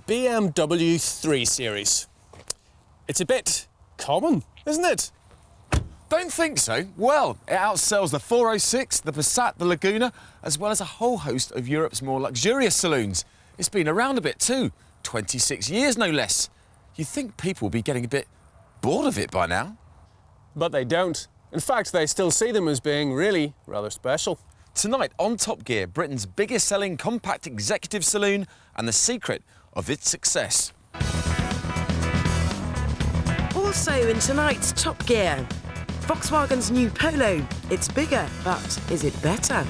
BMW 3 Series. It's a bit common, isn't it? Don't think so. Well, it outsells the 406, the Passat, the Laguna, as well as a whole host of Europe's more luxurious saloons. It's been around a bit too. 26 years, no less. You'd think people would be getting a bit bored of it by now. But they don't. In fact, they still see them as being really rather special. Tonight on Top Gear, Britain's biggest selling compact executive saloon and the secret of its success. Also in tonight's Top Gear, Volkswagen's new Polo. It's bigger, but is it better?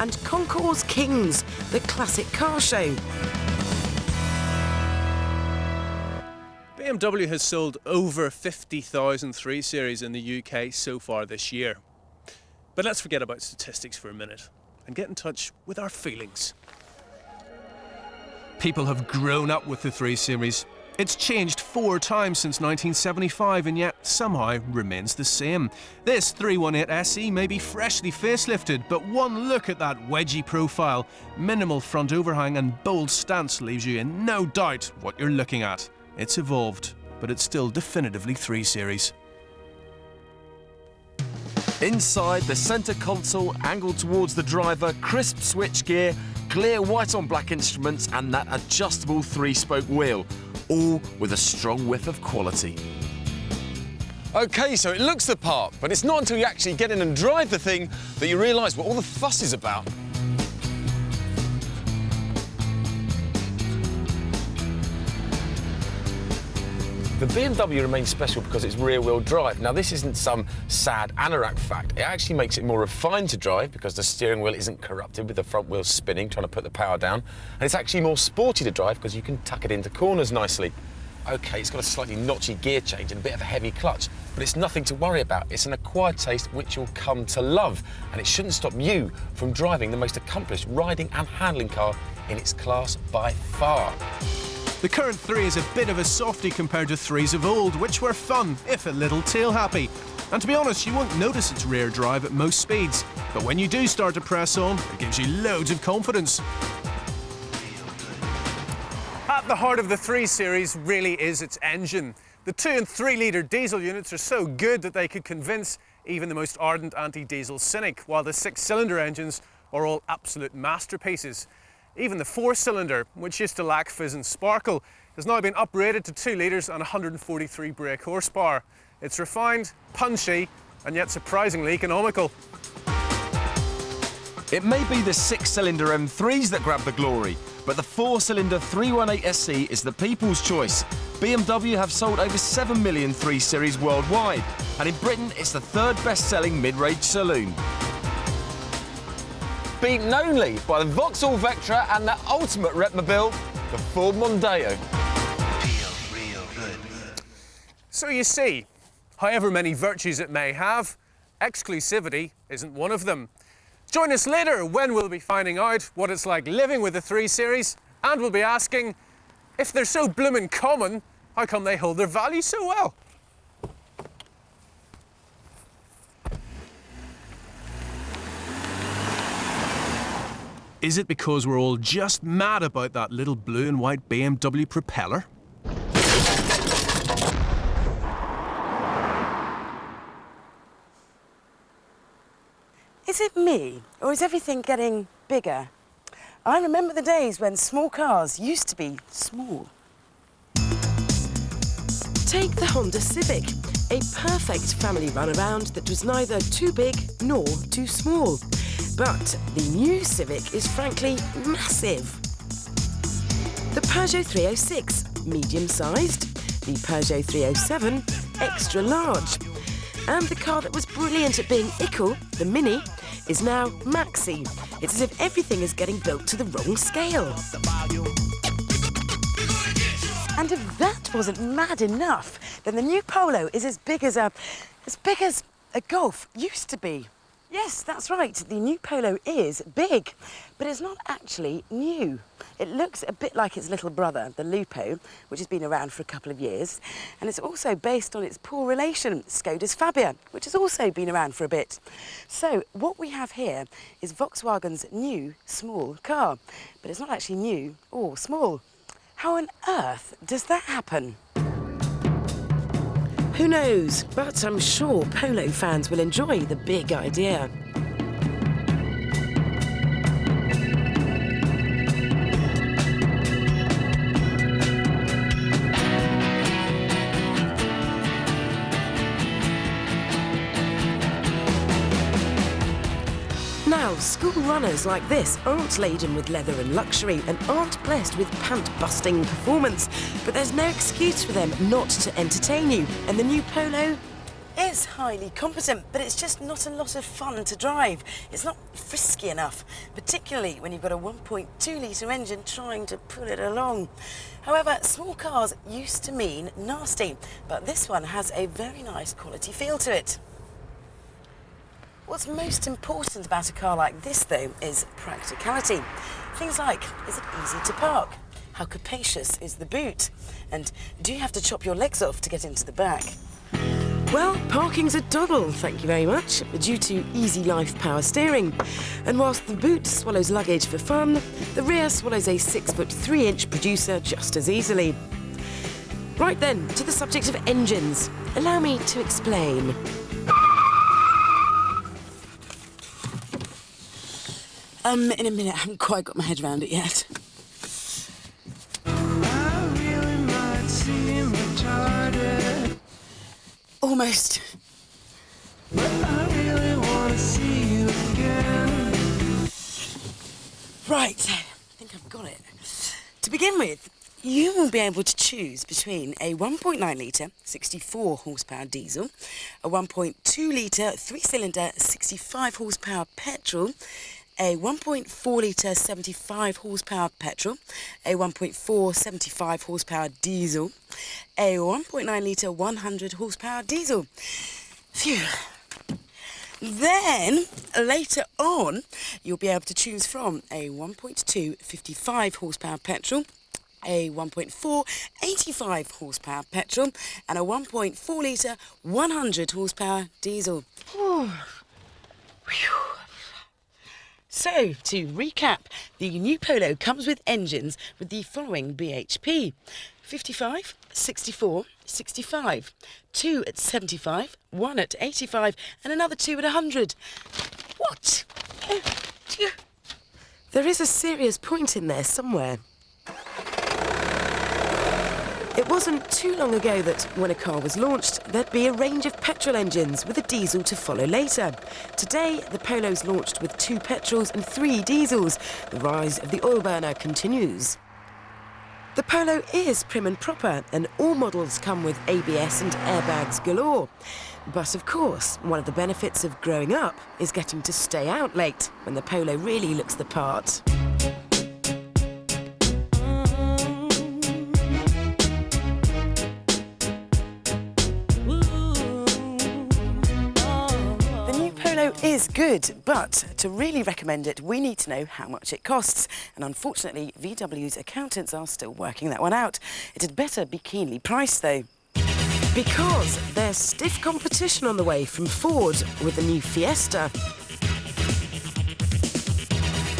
And Concours Kings, the classic car show. BMW has sold over 50,000 3 Series in the UK so far this year. But let's forget about statistics for a minute and get in touch with our feelings. People have grown up with the 3 Series. It's changed 4 times since 1975 and yet somehow remains the same. This 318 SE may be freshly facelifted, but one look at that wedgy profile, minimal front overhang and bold stance leaves you in no doubt what you're looking at. It's evolved, but it's still definitively 3 Series. Inside, the centre console angled towards the driver, crisp switchgear, clear white on black instruments and that adjustable 3-spoke wheel, all with a strong whiff of quality. OK, so it looks the part, but it's not until you actually get in and drive the thing that you realise what all the fuss is about. The BMW remains special because it's rear-wheel drive. Now, this isn't some sad anorak fact. It actually makes it more refined to drive because the steering wheel isn't corrupted with the front wheel spinning, trying to put the power down. And it's actually more sporty to drive because you can tuck it into corners nicely. OK, it's got a slightly notchy gear change and a bit of a heavy clutch, but it's nothing to worry about. It's an acquired taste which you'll come to love, and it shouldn't stop you from driving the most accomplished riding and handling car in its class by far. The current 3 is a bit of a softie compared to 3s of old, which were fun, if a little tail-happy. And to be honest, you won't notice its rear drive at most speeds. But when you do start to press on, it gives you loads of confidence. At the heart of the 3 Series really is its engine. The 2 and 3 litre diesel units are so good that they could convince even the most ardent anti-diesel cynic, while the 6-cylinder engines are all absolute masterpieces. Even the 4-cylinder, which used to lack fizz and sparkle, has now been uprated to 2 litres and 143 brake horsepower. It's refined, punchy, and yet surprisingly economical. It may be the 6-cylinder M3s that grab the glory, but the 4-cylinder 318 SE is the people's choice. BMW have sold over 7 million 3 Series worldwide, and in Britain it's the 3rd best-selling mid-range saloon. Beaten only by the Vauxhall Vectra and the ultimate repmobile, the Ford Mondeo. Real good. So you see, however many virtues it may have, exclusivity isn't one of them. Join us later when we'll be finding out what it's like living with the 3 Series, and we'll be asking, if they're so bloomin' common, how come they hold their value so well? Is it because we're all just mad about that little blue and white BMW propeller? Is it me, or is everything getting bigger? I remember the days when small cars used to be small. Take the Honda Civic, a perfect family runaround that was neither too big nor too small. But the new Civic is frankly massive. The Peugeot 306, medium-sized. The Peugeot 307, extra large. And the car that was brilliant at being ickle, the Mini, is now maxi. It's as if everything is getting built to the wrong scale. And if that wasn't mad enough, then the new Polo is as big as a Golf used to be. Yes, that's right. The new Polo is big, but it's not actually new. It looks a bit like its little brother, the Lupo, which has been around for a couple of years, and it's also based on its poor relation, Skoda's Fabia, which has also been around for a bit. So what we have here is Volkswagen's new small car, but it's not actually new or small. How on earth does that happen? Who knows, but I'm sure polo fans will enjoy the big idea. Now, school runners like this aren't laden with leather and luxury and aren't blessed with pant-busting performance, but there's no excuse for them not to entertain you, and the new Polo is highly competent, but it's just not a lot of fun to drive. It's not frisky enough, particularly when you've got a 1.2-litre engine trying to pull it along. However, small cars used to mean nasty, but this one has a very nice quality feel to it. What's most important about a car like this, though, is practicality. Things like, is it easy to park? How capacious is the boot? And do you have to chop your legs off to get into the back? Well, parking's a doddle, thank you very much, due to Easy Life power steering. And whilst the boot swallows luggage for fun, the rear swallows a 6'3" producer just as easily. Right then, to the subject of engines. Allow me to explain. In a minute, I haven't quite got my head around it yet. I really might seem retarded, Almost. but I really want to see you again. Right, I think I've got it. To begin with, you will be able to choose between a 1.9-litre 64 horsepower diesel, a 1.2-litre 3-cylinder 65 horsepower petrol, a 1.4-litre 75 horsepower petrol, a 1.4 75 horsepower diesel, a 1.9-litre 100 horsepower diesel. Phew. Then, later on, you'll be able to choose from a 1.2 55 horsepower petrol, a 1.4 85 horsepower petrol, and a 1.4-litre 100 horsepower diesel. Whew. So, to recap, the new Polo comes with engines with the following BHP: 55, 64, 65, 2 at 75, 1 at 85, and another 2 at 100. What? There is a serious point in there somewhere. It wasn't too long ago that when a car was launched, there'd be a range of petrol engines with a diesel to follow later. Today, the Polo's launched with 2 petrols and 3 diesels. The rise of the oil burner continues. The Polo is prim and proper, and all models come with ABS and airbags galore. But of course, one of the benefits of growing up is getting to stay out late, when the Polo really looks the part. Is good, but to really recommend it, we need to know how much it costs. And unfortunately, VW's accountants are still working that one out. It had better be keenly priced, though. Because there's stiff competition on the way from Ford with the new Fiesta.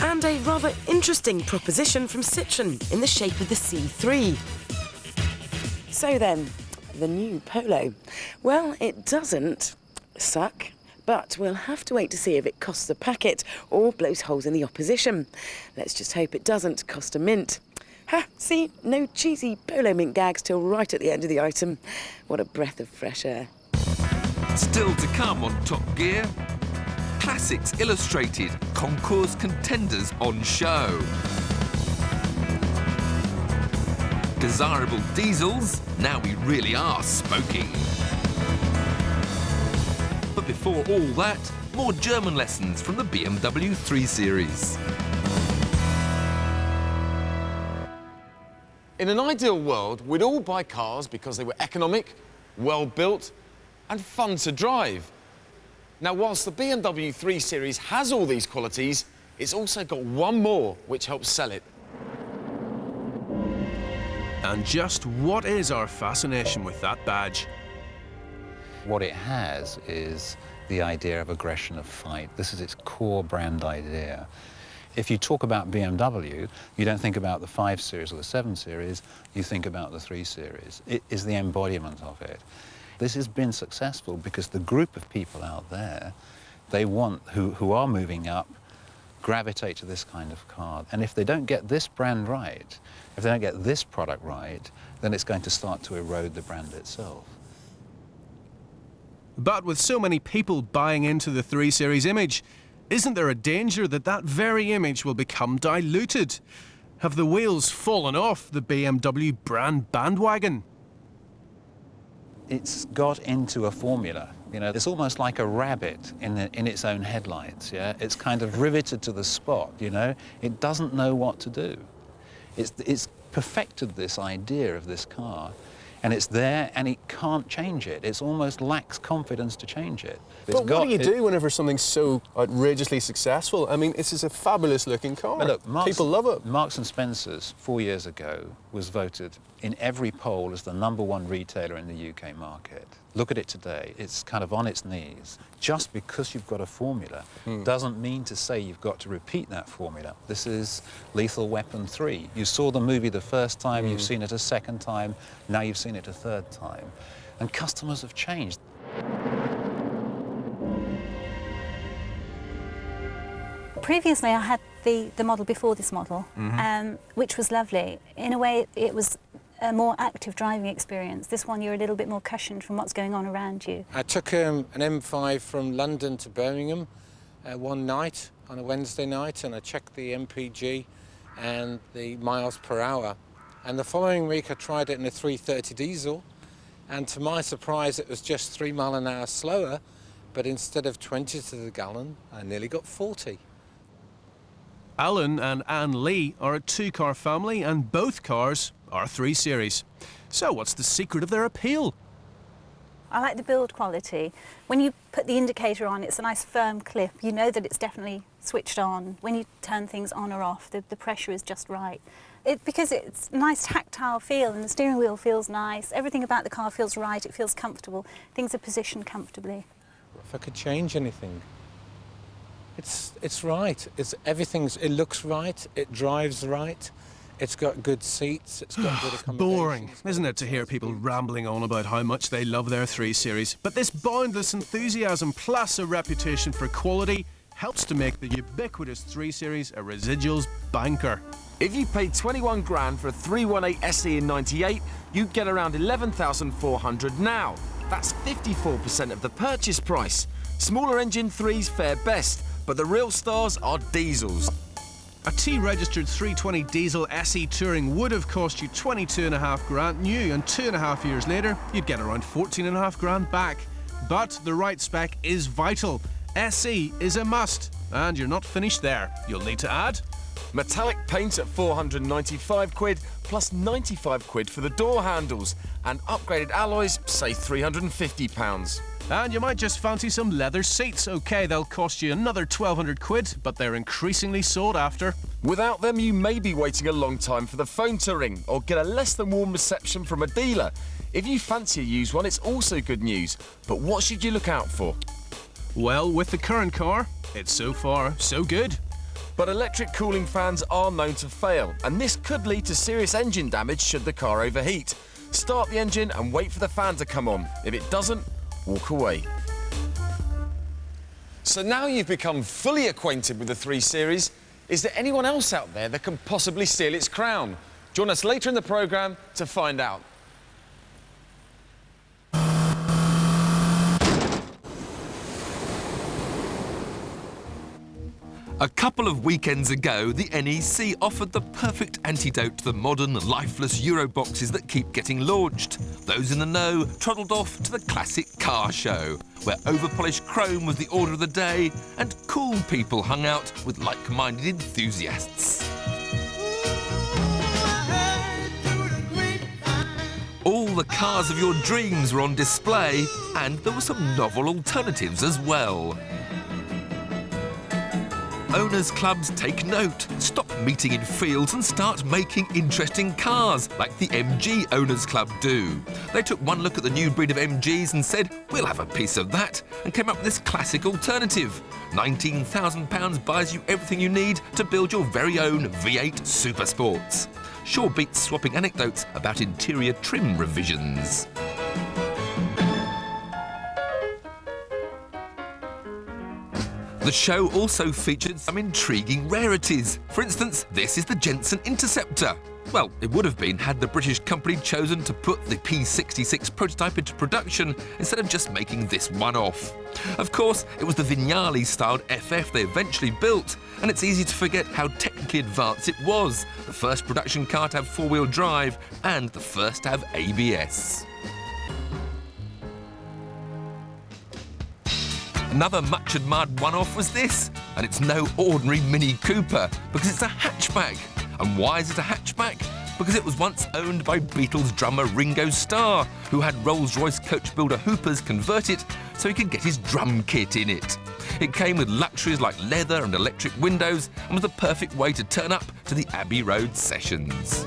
And a rather interesting proposition from Citroën in the shape of the C3. So then, the new Polo. Well, it doesn't suck. But we'll have to wait to see if it costs a packet or blows holes in the opposition. Let's just hope it doesn't cost a mint. Ha! See? No cheesy Polo mint gags till right at the end of the item. What a breath of fresh air. Still to come on Top Gear, Classics Illustrated, Concours contenders on show. Desirable diesels, now we really are smoking. But before all that, more German lessons from the BMW 3 Series. In an ideal world, we'd all buy cars because they were economic, well-built, and fun to drive. Now, whilst the BMW 3 Series has all these qualities, it's also got one more which helps sell it. And just what is our fascination with that badge? What it has is the idea of aggression, of fight. This is its core brand idea. If you talk about BMW, you don't think about the 5 Series or the 7 Series, you think about the 3 Series. It is the embodiment of it. This has been successful because the group of people out there, they want, who are moving up, gravitate to this kind of car. And if they don't get this brand right, if they don't get this product right, then it's going to start to erode the brand itself. But with so many people buying into the 3 Series image, isn't there a danger that that very image will become diluted? Have the wheels fallen off the BMW brand bandwagon? It's got into a formula. You know, it's almost like a rabbit in its own headlights, yeah? It's kind of riveted to the spot, you know? It doesn't know what to do. It's perfected this idea of this car, and it's there, and it can't change it. It almost lacks confidence to change it. But what do you do whenever something's so outrageously successful? I mean, this is a fabulous looking car. But look, people love it. Marks and Spencer's 4 years ago was voted in every poll as the #1 retailer in the UK market. Look at it today, it's kind of on its knees. Just because you've got a formula doesn't mean to say you've got to repeat that formula. This is Lethal Weapon 3. You saw the movie the first time, you've seen it a second time, now you've seen it a third time. And customers have changed. Previously, I had the model before this model, which was lovely. In a way, it was a more active driving experience. This one, you're a little bit more cushioned from what's going on around you. I took an M5 from London to Birmingham one night, on a Wednesday night, and I checked the MPG and the miles per hour. And the following week, I tried it in a 330 diesel, and to my surprise, it was just 3 miles an hour slower, but instead of 20 to the gallon, I nearly got 40. Alan and Anne Lee are a 2-car family, and both cars are 3 Series. So what's the secret of their appeal? I like the build quality. When you put the indicator on, it's a nice firm clip. You know that it's definitely switched on. When you turn things on or off, the pressure is just right. Because it's a nice tactile feel, and the steering wheel feels nice. Everything about the car feels right, it feels comfortable. Things are positioned comfortably. If I could change anything, it's right. It looks right, it drives right. It's got good seats, it's got good accommodation. Boring, isn't it, to hear people rambling on about how much they love their 3 Series? But this boundless enthusiasm plus a reputation for quality helps to make the ubiquitous 3 Series a residuals banker. If you paid 21 grand for a 318 SE in '98, you'd get around 11,400 now. That's 54% of the purchase price. Smaller engine 3s fare best, but the real stars are diesels. A T-registered 320 diesel SE Touring would have cost you 22.5 grand new, and 2.5 years later, you'd get around 14.5 grand back. But the right spec is vital. SE is a must, and you're not finished there. You'll need to add Metallic paint at 495 quid, plus 95 quid for the door handles, and upgraded alloys, say £350. And you might just fancy some leather seats. OK, they'll cost you another 1,200 quid, but they're increasingly sought after. Without them, you may be waiting a long time for the phone to ring, or get a less than warm reception from a dealer. If you fancy a used one, it's also good news. But what should you look out for? Well, with the current car, it's so far so good. But electric cooling fans are known to fail, and this could lead to serious engine damage should the car overheat. Start the engine and wait for the fan to come on. If it doesn't, walk away. So now you've become fully acquainted with the 3 Series, is there anyone else out there that can possibly steal its crown? Join us later in the programme to find out. A couple of weekends ago, the NEC offered the perfect antidote to the modern, lifeless Euroboxes that keep getting launched. Those in the know trundled off to the classic car show, where over-polished chrome was the order of the day and cool people hung out with like-minded enthusiasts. All the cars of your dreams were on display, and there were some novel alternatives as well. owners' clubs take note, stop meeting in fields and start making interesting cars, like the MG Owners' Club do. They took one look at the new breed of MGs and said, we'll have a piece of that, and came up with this classic alternative. £19,000 buys you everything you need to build your very own V8 Super Sports. Sure beats swapping anecdotes about interior trim revisions. The show also featured some intriguing rarities. For instance, this is the Jensen Interceptor. Well, it would have been had the British company chosen to put the P66 prototype into production instead of just making this one-off. Of course, it was the Vignali-styled FF they eventually built, and it's easy to forget how technically advanced it was. The first production car to have four-wheel drive and the first to have ABS. Another much-admired one-off was this, and it's no ordinary Mini Cooper, because it's a hatchback. And why is it a hatchback? Because it was once owned by Beatles drummer Ringo Starr, who had Rolls-Royce coach builder Hoopers convert it so he could get his drum kit in it. It came with luxuries like leather and electric windows, and was the perfect way to turn up to the Abbey Road sessions.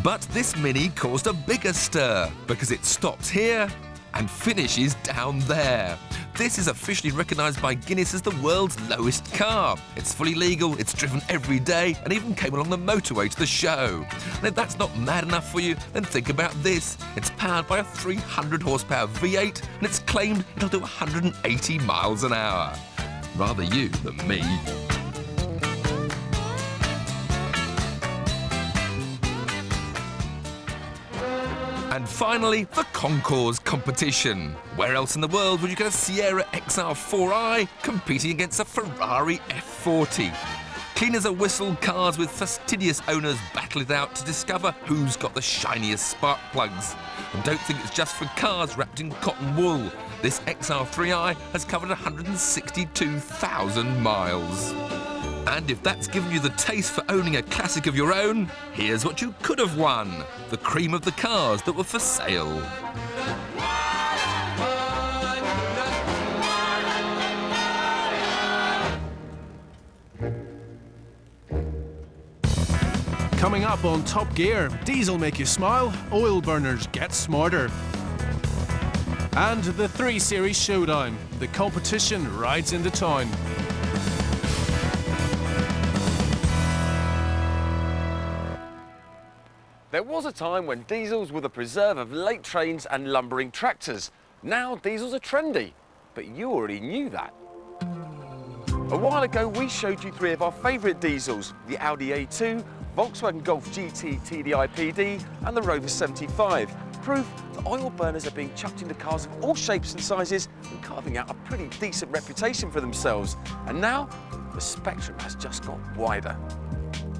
But this Mini caused a bigger stir, because it stops here and finishes down there. This is officially recognised by Guinness as the world's lowest car. It's fully legal, it's driven every day, and even came along the motorway to the show. And if that's not mad enough for you, then think about this. It's powered by a 300 horsepower V8, and it's claimed it'll do 180 miles an hour. Rather you than me. And finally, the Concours competition. Where else in the world would you get a Sierra XR4i competing against a Ferrari F40? Clean as a whistle, cars with fastidious owners battle it out to discover who's got the shiniest spark plugs. And don't think it's just for cars wrapped in cotton wool. This XR3i has covered 162,000 miles. And if that's given you the taste for owning a classic of your own, here's what you could have won: the cream of the cars that were for sale. Coming up on Top Gear, diesel make you smile, oil burners get smarter. And the 3 Series showdown. The competition rides into town. There was a time when diesels were the preserve of late trains and lumbering tractors. Now diesels are trendy, but you already knew that. A while ago we showed you 3 of our favourite diesels, the Audi A2, Volkswagen Golf GT TDI PD and the Rover 75. Proof that oil burners are being chucked into cars of all shapes and sizes and carving out a pretty decent reputation for themselves. And now the spectrum has just got wider.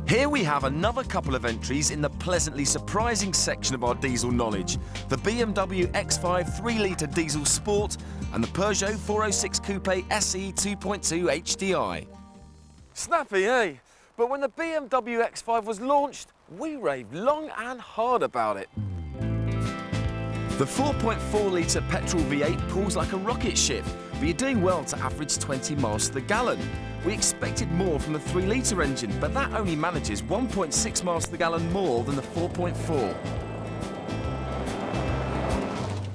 Here we have another couple of entries in the pleasantly surprising section of our diesel knowledge. The BMW X5 3-litre diesel Sport and the Peugeot 406 Coupe SE 2.2 HDI. Snappy, eh? But when the BMW X5 was launched, we raved long and hard about it. The 4.4-litre petrol V8 pulls like a rocket ship, but you're doing well to average 20 miles to the gallon. We expected more from the 3-litre engine, but that only manages 1.6 miles to the gallon more than the 4.4.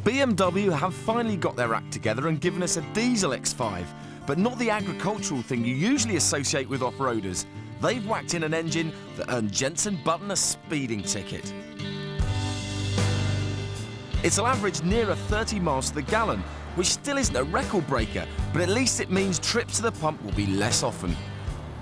BMW have finally got their act together and given us a diesel X5, but not the agricultural thing you usually associate with off-roaders. They've whacked in an engine that earned Jensen Button a speeding ticket. It'll average nearer 30 miles to the gallon, which still isn't a record breaker, but at least it means trips to the pump will be less often.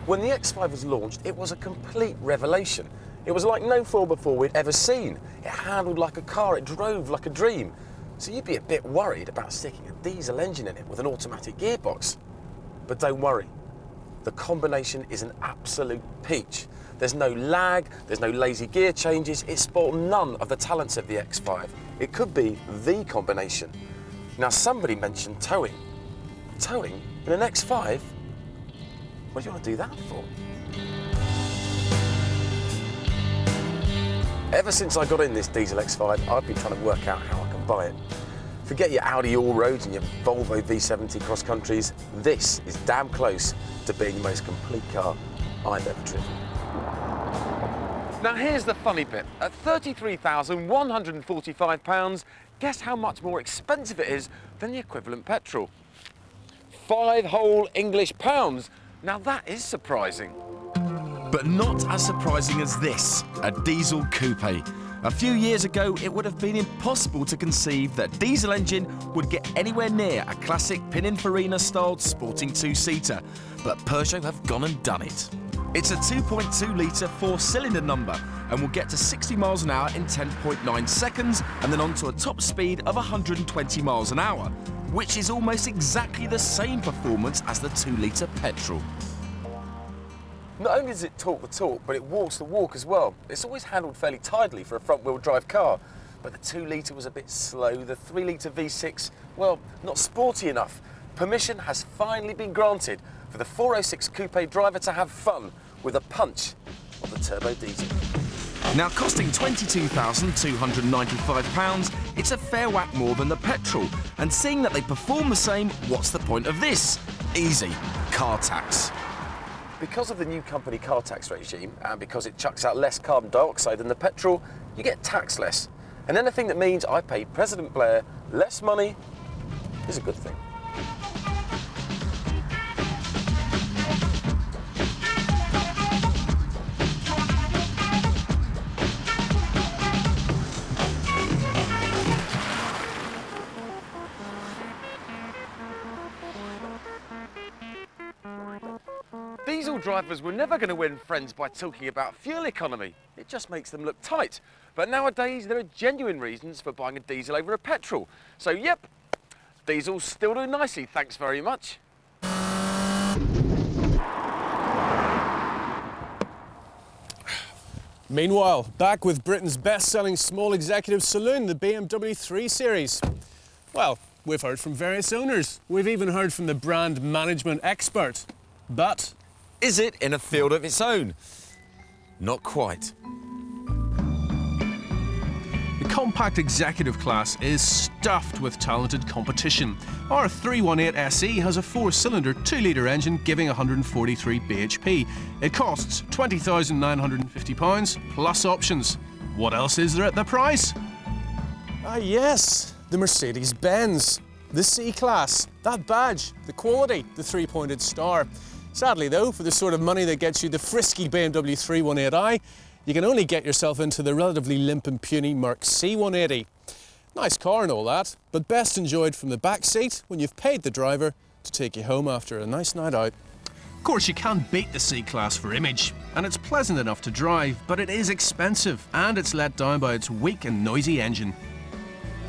When the X5 was launched, it was a complete revelation. It was like no 4 before we'd ever seen. It handled like a car, it drove like a dream. So you'd be a bit worried about sticking a diesel engine in it with an automatic gearbox. But don't worry, the combination is an absolute peach. There's no lag, there's no lazy gear changes, it spoiled none of the talents of the X5. It could be the combination. Now somebody mentioned towing. Towing in an X5? What do you want to do that for? Ever since I got in this diesel X5, I've been trying to work out how I can buy it. Forget your Audi all-roads and your Volvo V70 cross-countries. This is damn close to being the most complete car I've ever driven. Now here's the funny bit. At £33,145, guess how much more expensive it is than the equivalent petrol? 5 whole English pounds. Now that is surprising. But not as surprising as this, a diesel coupe. A few years ago, it would have been impossible to conceive that diesel engine would get anywhere near a classic Pininfarina-styled sporting two-seater, but Peugeot have gone and done it. It's a 2.2-litre four-cylinder number and will get to 60 miles an hour in 10.9 seconds and then onto a top speed of 120 miles an hour, which is almost exactly the same performance as the 2-litre petrol. Not only does it talk the talk, but it walks the walk as well. It's always handled fairly tidily for a front-wheel drive car, but the 2-litre was a bit slow. The 3-litre V6, well, not sporty enough. Permission has finally been granted for the 406 Coupe driver to have fun with a punch of the turbo diesel. Now costing £22,295, it's a fair whack more than the petrol. And seeing that they perform the same, what's the point of this? Easy, car tax. Because of the new company car tax regime, and because it chucks out less carbon dioxide than the petrol, you get taxed less. And anything that means I pay President Blair less money is a good thing. Diesel drivers were never going to win friends by talking about fuel economy. It just makes them look tight. But nowadays, there are genuine reasons for buying a diesel over a petrol. So, yep, diesels still do nicely, thanks very much. Meanwhile, back with Britain's best-selling small executive saloon, the BMW 3 Series. Well, we've heard from various owners. We've even heard from the brand management expert. But is it in a field of its own? Not quite. The compact executive class is stuffed with talented competition. Our 318 SE has a 4-cylinder 2-litre engine giving 143 bhp. It costs £20,950 plus options. What else is there at the price? Ah yes, the Mercedes-Benz, the C-Class, that badge, the quality, the 3-pointed star. Sadly though, for the sort of money that gets you the frisky BMW 318i, you can only get yourself into the relatively limp and puny Merc C180. Nice car and all that, but best enjoyed from the back seat when you've paid the driver to take you home after a nice night out. Of course, you can't beat the C-Class for image, and it's pleasant enough to drive, but it is expensive, and it's let down by its weak and noisy engine.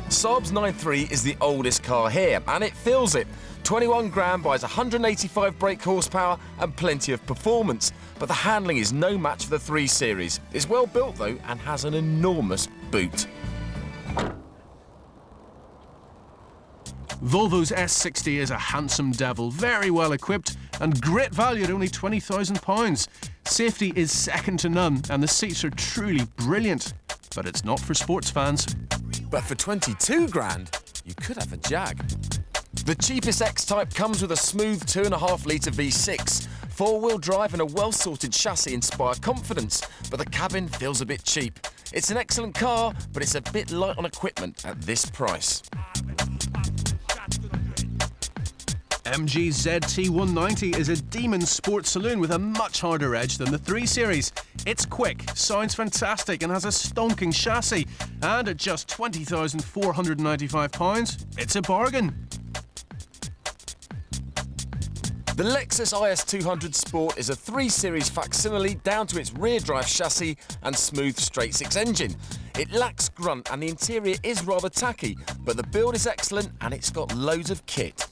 Saab's 9.3 is the oldest car here, and it feels it. 21 grand buys 185 brake horsepower and plenty of performance, but the handling is no match for the 3 Series. It's well built though and has an enormous boot. Volvo's S60 is a handsome devil, very well equipped and great value at only £20,000. Safety is second to none and the seats are truly brilliant, but it's not for sports fans. But for 22 grand, you could have a Jag. The cheapest X-Type comes with a smooth 2.5-litre V6. 4-wheel drive and a well-sorted chassis inspire confidence, but the cabin feels a bit cheap. It's an excellent car, but it's a bit light on equipment at this price. MG ZT190 is a demon sports saloon with a much harder edge than the 3 Series. It's quick, sounds fantastic and has a stonking chassis. And at just £20,495, it's a bargain. The Lexus IS200 Sport is a 3 Series facsimile down to its rear drive chassis and smooth straight-six engine. It lacks grunt and the interior is rather tacky, but the build is excellent and it's got loads of kit.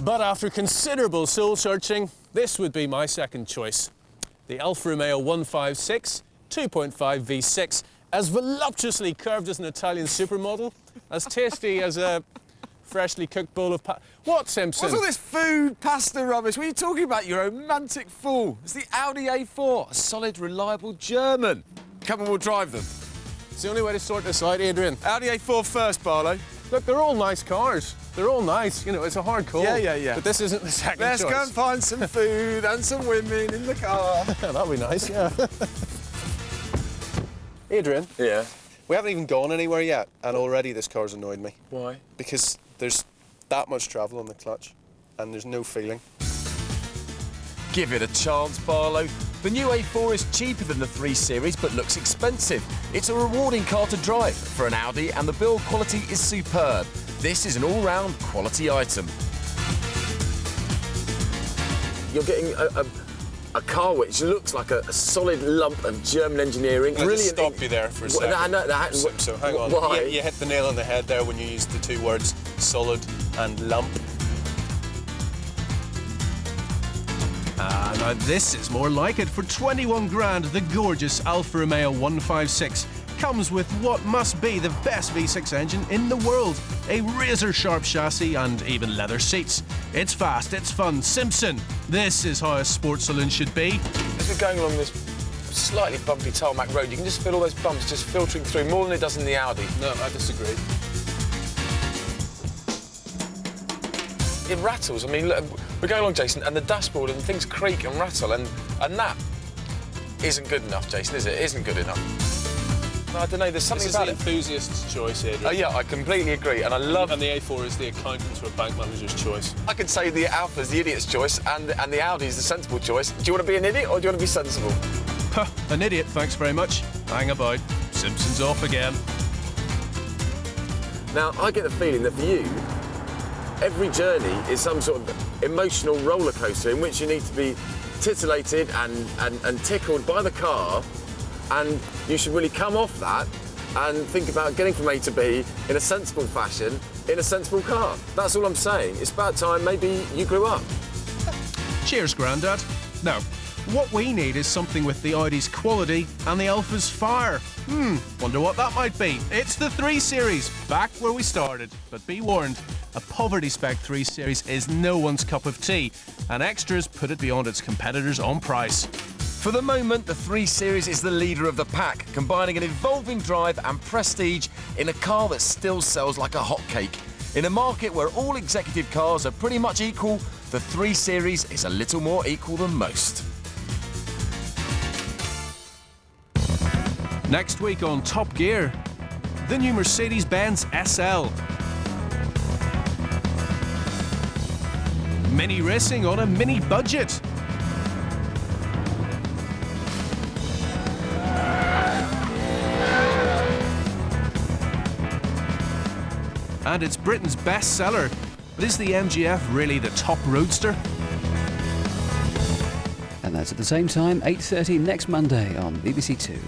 But after considerable soul-searching, this would be my second choice. The Alfa Romeo 156 2.5 V6, as voluptuously curved as an Italian supermodel, as tasty as a freshly cooked bowl of What, Simpson? What's all this food, pasta rubbish? What are you talking about, you romantic fool? It's the Audi A4, a solid, reliable German. Come on, we'll drive them. It's the only way to sort this out, Adrian. Audi A4 first, Barlow. Look, they're all nice cars. They're all nice. You know, it's a hard call. Yeah. But this isn't the second Let's choice. go and find some food and some women in the car. That'd be nice, yeah. Adrian, Yeah. We haven't even gone anywhere yet, and already this car's annoyed me. Why? Because there's that much travel on the clutch, and there's no feeling. Give it a chance, Barlow. The new A4 is cheaper than the 3 Series, but looks expensive. It's a rewarding car to drive for an Audi, and the build quality is superb. This is an all-round quality item. You're getting a car which looks like a solid lump of German engineering. I'll just stop you there for a second. I know that. So hang on. Why? You hit the nail on the head there when you used the 2 words solid and lump. Now this is more like it. For 21 grand, the gorgeous Alfa Romeo 156 comes with what must be the best V6 engine in the world. A razor-sharp chassis and even leather seats. It's fast, it's fun. Simpson, this is how a sports saloon should be. As we're going along this slightly bumpy tarmac road, you can just feel all those bumps just filtering through more than it does in the Audi. No, I disagree. It rattles. I mean, look, we're going along, Jason, and the dashboard and things creak and rattle, and that isn't good enough, Jason, is it? It isn't good enough. No, I don't know, there's something This is about the it. enthusiast's choice, Adrian. Oh, yeah, I completely agree, and I love... And the A4 is the accountant's or bank manager's choice. I could say the Alpha's the idiot's choice, and the Audi's the sensible choice. Do you want to be an idiot, or do you want to be sensible? Huh, an idiot, thanks very much. Hang about. Simpson's off again. Now, I get the feeling that for you, every journey is some sort of emotional roller coaster in which you need to be titillated and tickled by the car, and you should really come off that and think about getting from A to B in a sensible fashion in a sensible car. That's all I'm saying. It's about time maybe you grew up. Cheers, Grandad. Now, what we need is something with the Audi's quality and the Alfa's fire. Wonder what that might be. It's the 3 Series, back where we started. But be warned, a poverty spec 3 Series is no one's cup of tea, and extras put it beyond its competitors on price. For the moment, the 3 Series is the leader of the pack, combining an evolving drive and prestige in a car that still sells like a hotcake. In a market where all executive cars are pretty much equal, the 3 Series is a little more equal than most. Next week on Top Gear, the new Mercedes-Benz SL. Mini racing on a mini budget. And it's Britain's bestseller. But is the MGF really the top roadster? And that's at the same time, 8:30 next Monday on BBC Two.